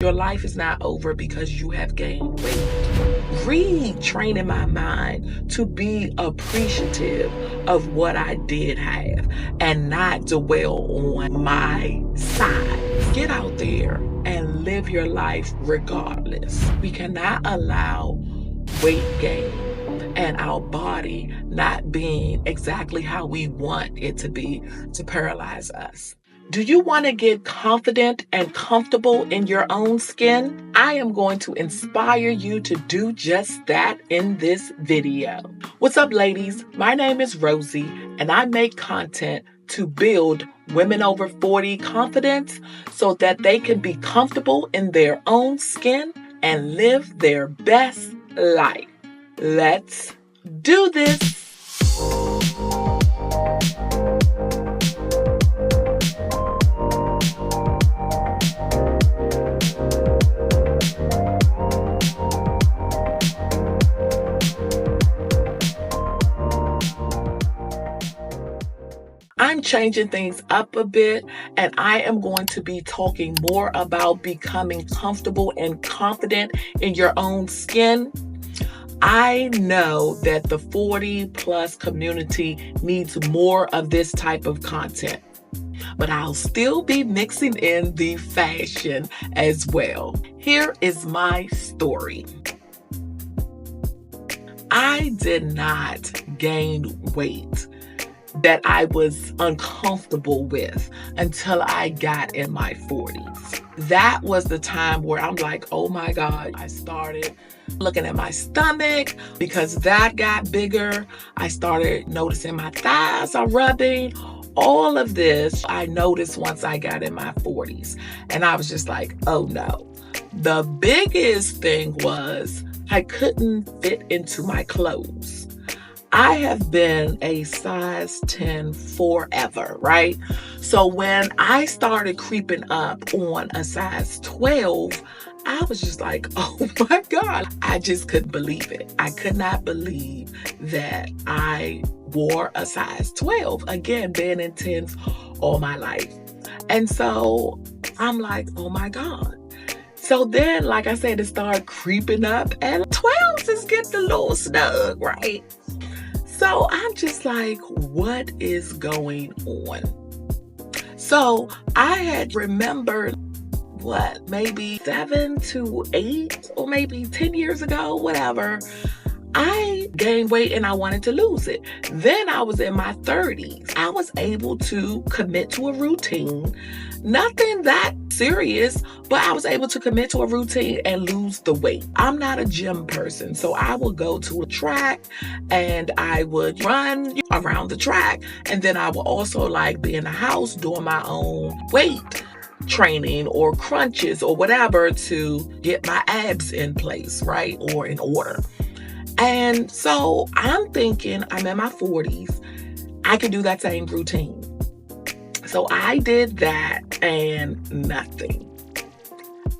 Your life is not over because you have gained weight. Retraining my mind to be appreciative of what I did have and not dwell on my size. Get out there and live your life regardless. We cannot allow weight gain and our body not being exactly how we want it to be to paralyze us. Do you want to get confident and comfortable in your own skin? I am going to inspire you to do just that in this video. What's up, ladies? My name is Rosie, and I make content to build women over 40 confidence so that they can be comfortable in their own skin and live their best life. Let's do this. I'm changing things up a bit, and I am going to be talking more about becoming comfortable and confident in your own skin. I know that the 40 plus community needs more of this type of content, but I'll still be mixing in the fashion as well. Here is my story. I did not gain weight that I was uncomfortable with until I got in my 40s. That was the time where I'm like, oh my God, I started looking at my stomach because that got bigger. I started noticing my thighs are rubbing. All of this I noticed once I got in my 40s. And I was just like, oh no. The biggest thing was I couldn't fit into my clothes. I have been a size 10 forever, right? So when I started creeping up on a size 12, I was just like, oh my God. I just couldn't believe it. I could not believe that I wore a size 12. Again, being in 10s all my life. And so I'm like, oh my God. So then, like I said, it started creeping up, and 12s is getting a little snug, right? So I'm just like, what is going on? So I had remembered, maybe 7 to 8 or maybe 10 years ago, whatever, I gained weight and I wanted to lose it. Then I was in my 30s. I was able to commit to a routine. Nothing that serious, but I was able to commit to a routine and lose the weight. I'm not a gym person, so I would go to a track and I would run around the track. And then I would also be in the house doing my own weight training or crunches or whatever to get my abs in place, right? Or in order. And so I'm thinking, I'm in my 40s, I can do that same routine. So I did that and nothing.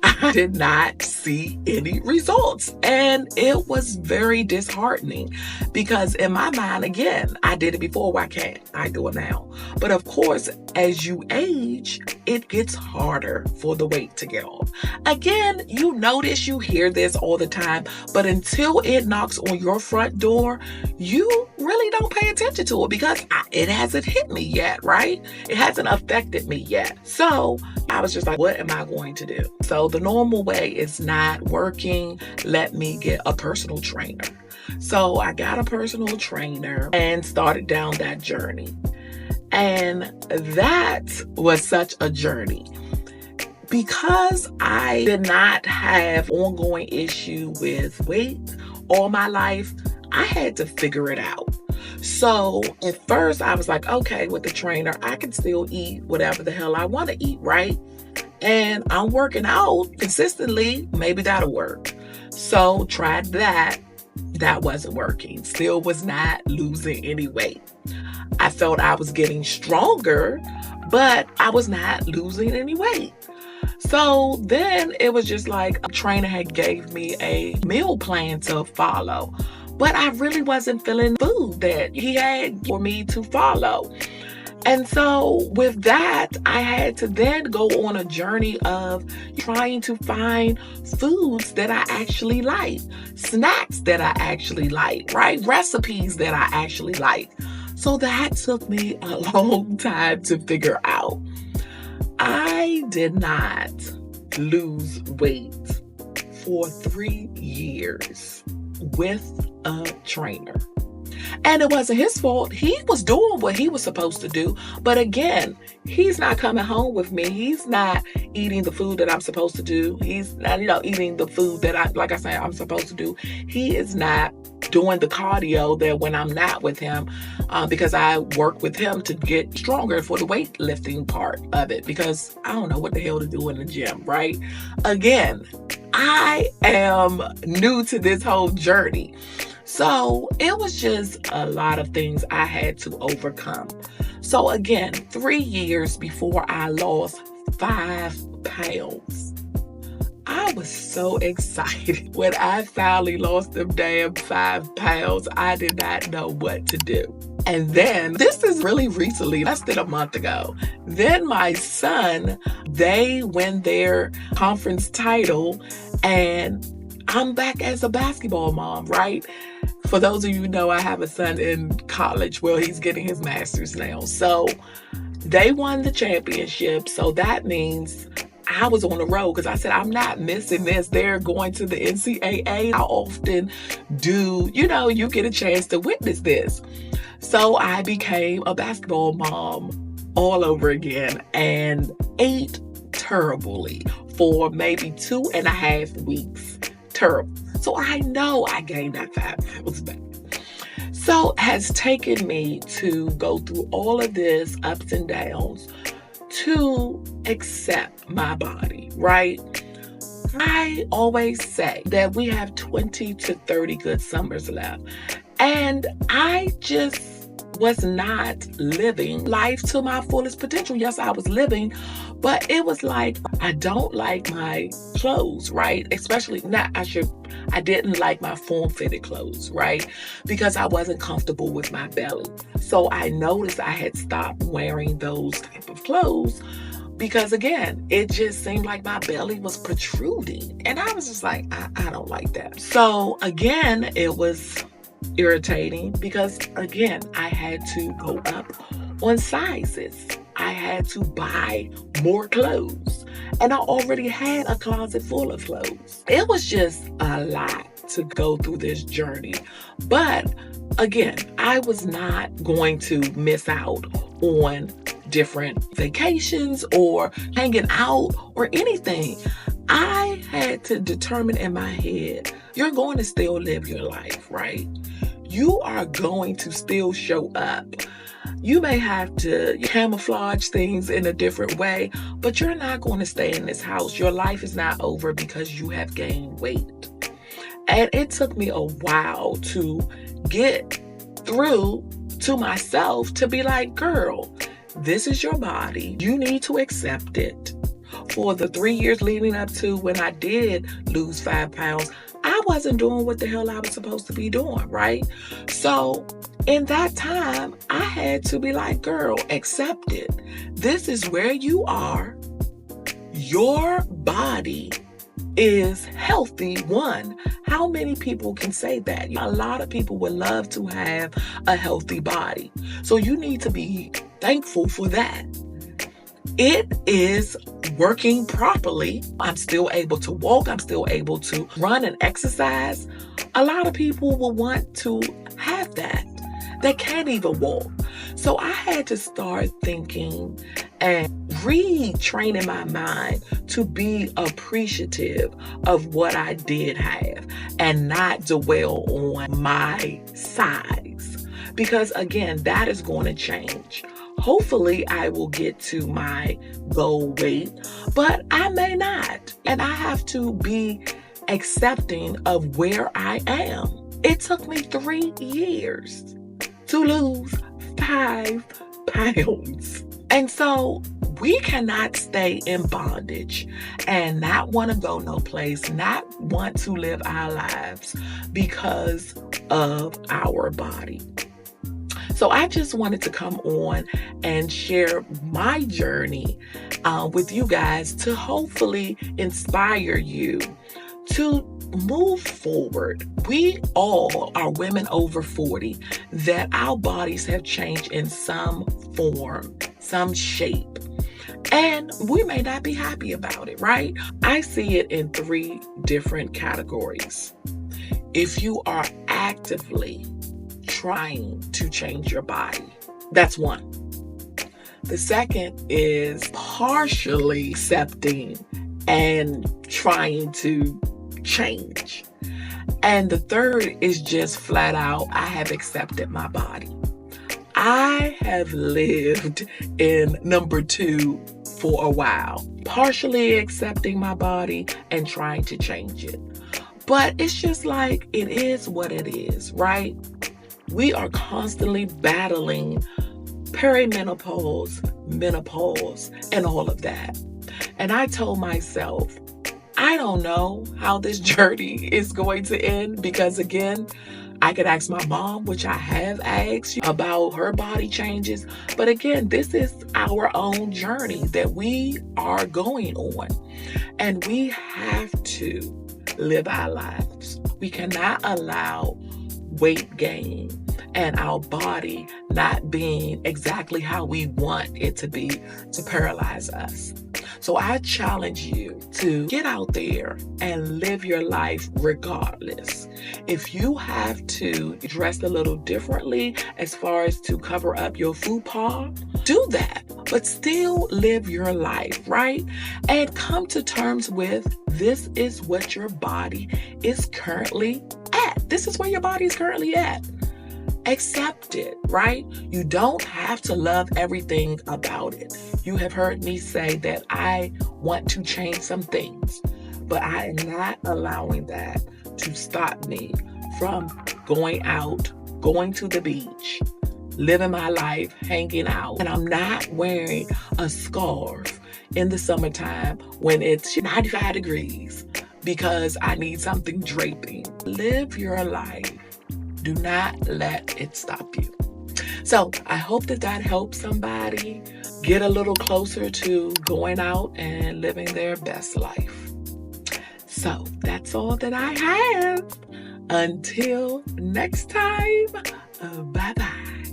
I did not see any results. And it was very disheartening because in my mind, again, I did it before. Why can't I do it now? But of course, as you age, it gets harder for the weight to get off. Again, you notice, you hear this all the time, but until it knocks on your front door, you really don't pay attention to it because it hasn't hit me yet, right? It hasn't affected me yet. So I was just like, what am I going to do? So the normal way is not working. Let me get a personal trainer. So I got a personal trainer and started down that journey. And that was such a journey because I did not have ongoing issue with weight all my life. I had to figure it out. So at first I was like, okay, with the trainer, I can still eat whatever the hell I want to eat, right? And I'm working out consistently. Maybe that'll work. So tried that. That wasn't working. Still was not losing any weight. I felt I was getting stronger, but I was not losing any weight. So then it was just like a trainer had gave me a meal plan to follow, but I really wasn't feeling food that he had for me to follow. And so with that, I had to then go on a journey of trying to find foods that I actually like, snacks that I actually like, right? Recipes that I actually like. So that took me a long time to figure out. I did not lose weight for 3 years with a trainer. And it wasn't his fault. He was doing what he was supposed to do. But again, he's not coming home with me. He's not eating the food that I'm supposed to do. He's not, eating the food that I'm supposed to do. He is not doing the cardio that when I'm not with him, because I work with him to get stronger for the weightlifting part of it, because I don't know what the hell to do in the gym, right? Again, I am new to this whole journey. So it was just a lot of things I had to overcome. So again, 3 years before I lost 5 pounds. I was so excited when I finally lost them damn 5 pounds. I did not know what to do. And then, this is really recently, less than a month ago, then my son, they win their conference title, and I'm back as a basketball mom, right? For those of you who know, I have a son in college. Well, he's getting his master's now. So they won the championship. So that means I was on the road, because I said, I'm not missing this. They're going to the NCAA. How often do, you get a chance to witness this? So I became a basketball mom all over again and ate terribly for maybe 2.5 weeks. Terrible. So I know I gained that 5 pounds back. So it has taken me to go through all of this ups and downs to accept my body, right? I always say that we have 20 to 30 good summers left. And I just was not living life to my fullest potential. Yes, I was living, but it was like, I don't like my clothes, right? I didn't like my form-fitted clothes, right? Because I wasn't comfortable with my belly. So I noticed I had stopped wearing those type of clothes because, again, it just seemed like my belly was protruding. And I was just like, I don't like that. So again, it was irritating because, again, I had to go up on sizes. I had to buy more clothes. And I already had a closet full of clothes. It was just a lot to go through this journey. But again, I was not going to miss out on different vacations or hanging out or anything. I had to determine in my head, you're going to still live your life, right? You are going to still show up. You may have to camouflage things in a different way, but you're not going to stay in this house. Your life is not over because you have gained weight. And it took me a while to get through to myself to be like, girl, this is your body. You need to accept it. For the 3 years leading up to when I did lose 5 pounds, I wasn't doing what the hell I was supposed to be doing, right? So in that time, I had to be like, girl, accept it. This is where you are. Your body is healthy. One, how many people can say that? A lot of people would love to have a healthy body. So you need to be thankful for that. It is working properly. I'm still able to walk. I'm still able to run and exercise. A lot of people will want to have that. They can't even walk. So I had to start thinking and retraining my mind to be appreciative of what I did have and not dwell on my size. Because again, that is going to change. Hopefully I will get to my goal weight, but I may not. And I have to be accepting of where I am. It took me 3 years to lose 5 pounds. And so we cannot stay in bondage and not want to go no place, not want to live our lives because of our body. So I just wanted to come on and share my journey with you guys to hopefully inspire you to move forward. We all are women over 40 that our bodies have changed in some form, some shape. And we may not be happy about it, right? I see it in 3 different categories. If you are actively trying to change your body, that's one. The second is partially accepting and trying to change. And the third is just flat out, I have accepted my body. I have lived in number 2 for a while, partially accepting my body and trying to change it. But it's just like, it is what it is, right? We are constantly battling perimenopause, menopause, and all of that. And I told myself, I don't know how this journey is going to end, because again, I could ask my mom, which I have asked, about her body changes. But again, this is our own journey that we are going on. And we have to live our lives. We cannot allow weight gain and our body not being exactly how we want it to be to paralyze us. So I challenge you to get out there and live your life regardless. If you have to dress a little differently as far as to cover up your fupa, do that, but still live your life, right? And come to terms with, this is what your body is currently at. This is where your body is currently at. Accept it, right? You don't have to love everything about it. You have heard me say that I want to change some things, but I am not allowing that to stop me from going out, going to the beach, living my life, hanging out. And I'm not wearing a scarf in the summertime when it's 95 degrees because I need something draping. Live your life. Do not let it stop you. So I hope that that helps somebody get a little closer to going out and living their best life. So that's all that I have. Until next time, bye-bye.